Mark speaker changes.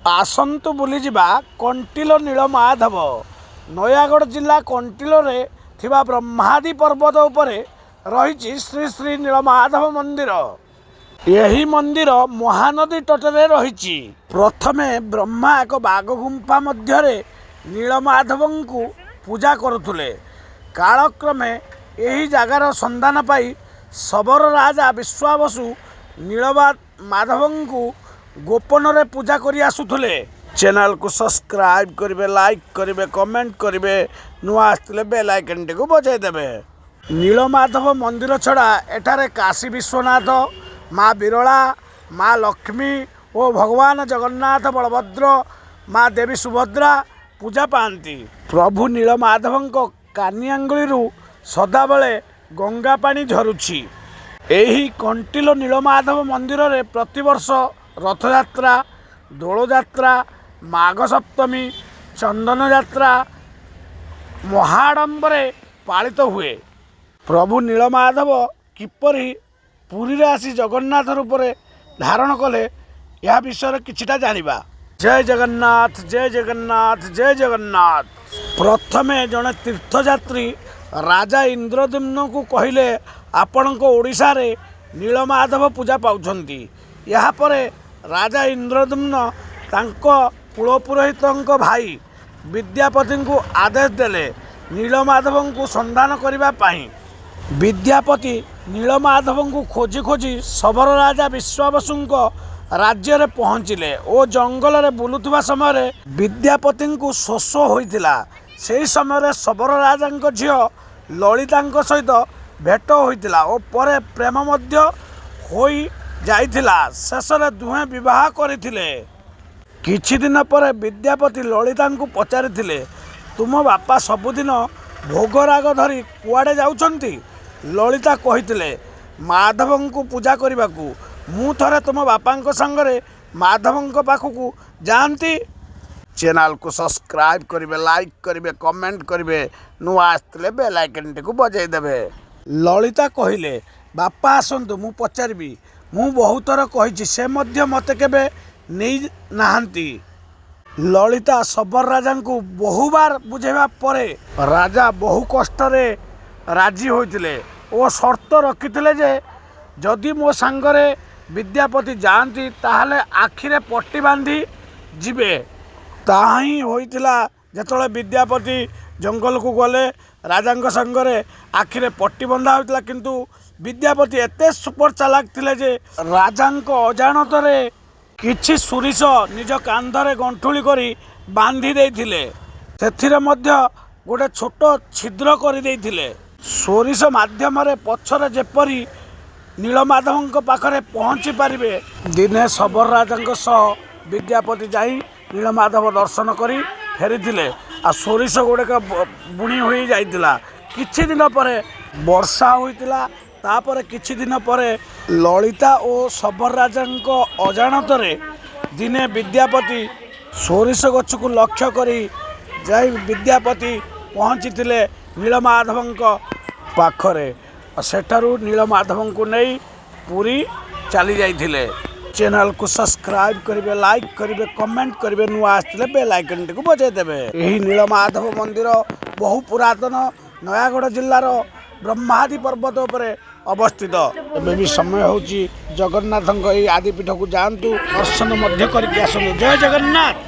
Speaker 1: आसतु बुली जिबा कंटिलो नीलमाधव। नयागढ़ जिला कंटिलो रे थिबा ब्रह्मादि पर्वत उपरे रही श्री श्री नीलमाधव मंदिर। यही मंदिर महानदी तटरे रही। प्रथमे ब्रह्मा एक बाघ गुंफा मध्य नीलमाधव को पूजा करुले। कालक्रमे यही जगार संधान पाई शबर राजा विश्वावसु नीलमाधव को गोपन रे पूजा करी आसुथुले। चैनल को सब्सक्राइब करिवे, लाइक करिवे, कमेंट करिवे, नुआ आसले बेल आइकन टी को बजाई देबे। नीलमाधव मंदिर छड़ा एठारे काशी विश्वनाथ, माँ बिरला, माँ लक्ष्मी और भगवान जगन्नाथ, बलभद्र, माँ देवी सुभद्रा पूजा पाती। प्रभु नीलमाधव कानी आंगुली सदाबले गंगा पानी झरुछि। एही कंटिलो नीलमाधव मंदिर रे प्रतिवर्ष रथयात्रा, दोलयात्रा, माघ सप्तमी, चंदन यात्रा महाडंबरे पालित हुए। प्रभु नीलमाधव किपरि पुरी रे आसी जगन्नाथ रूप धारण कले यह विषय किछिटा जानिबा। जय जगन्नाथ, जय जगन्नाथ, जय जगन्नाथ। प्रथमे जड़े तीर्थयात्री राजा इंद्रद्युम्न को कहले आपण को ओडिशा रे नीलमाधव पूजा पाउछंती। यहाँ परे राजा इंद्रद्युम्न तांको कुलपुरोहित भाई विद्यापति को आदेश देले नीलमाधव को संधान करने पाई। विद्यापति नीलमाधव को खोजी खोजी शबर राजा विश्वावसु राज्य रे पहुँचिले और जंगल रे बुलुवा समय विद्यापति को शोष होइतिला। से समय शबर राजा झील ललिता सहित भेट होइतिला और परे प्रेम मध्य होई जाइथिला। शेष दुहे विवाह करथिले। किछि दिन पर विद्यापति ललिता को पचारिथिले, तुम बापा सबुदिन भोगराग धरी कुआडे जाउछंती? ललिता कहिथिले, माधव को पूजा करने को मु थरे तुम बापा संगरे माधव पाखक जाती। चैनल को सब्सक्राइब करिवे, लाइक करिवे, कमेंट करिवे, नुआ आसले बेल आइकन टी को बजाई देबे। ललिता कहिले, बापा आसंतु मु पचारिबी। मु बहुत थर कहिछि, से मध्य मते केबे नहीं नाहंती। ललिता शबर राजा को बहु बार बुझेबा परे राजा बहु कष्ट रे राजी होइतिले ओ शर्त रखिथिले जे जदि मो सांगरे विद्यापति जाती ताहले आखिरे पट्टी बांधी जिबे। ताही होइतिला जेतले विद्यापति जंगल को गले राजा संगरे आखिरे पट्टी बंधा होइतिला। किंतु विद्यापति एते सुपर चालाक थिले जे राजा अजाणतरे किछि सुरिस निज कांधरे गंठुली करी बांधी देइथिले। सेथिरे मध्य गोटे छोट छिद्र करी देइथिले। सोरिस माध्यम पछरे जेपरी नीलमाधव पाखरे पहुँची पारिबे। दिने शबर राजा सह विद्यापति जाई नीलमाधव दर्शन करी फेरीथिले। आ सोरिस गुड़ाक बुणी हो जाइतिला। किछि दिन पर वर्षा होइतिला। तापर किछि दिन पर ललिता और शबर राजा अजाणतरे दिने विद्यापति सोरिस गछ को लक्ष्य करी जाई विद्यापति पहुँची नीलमाधव पाखरे। सेठारू नीलमाधव को नहीं पूरी चली जाइथिले। चैनल को सब्सक्राइब करिवे, लाइक करिवे, कमेंट करिवे, नुआ आसले बेल आइकन टी को बजाई देबे। एही नीलमाधव मंदिर बहु पुरातन नयागढ़ जिल्लार ब्रह्मादि पर्वत उपरे अवस्थित। एबे भी समय होची जगन्नाथ आदिपीठ को जातु, दर्शन मध्य करके आसतु। जय जगन्नाथ।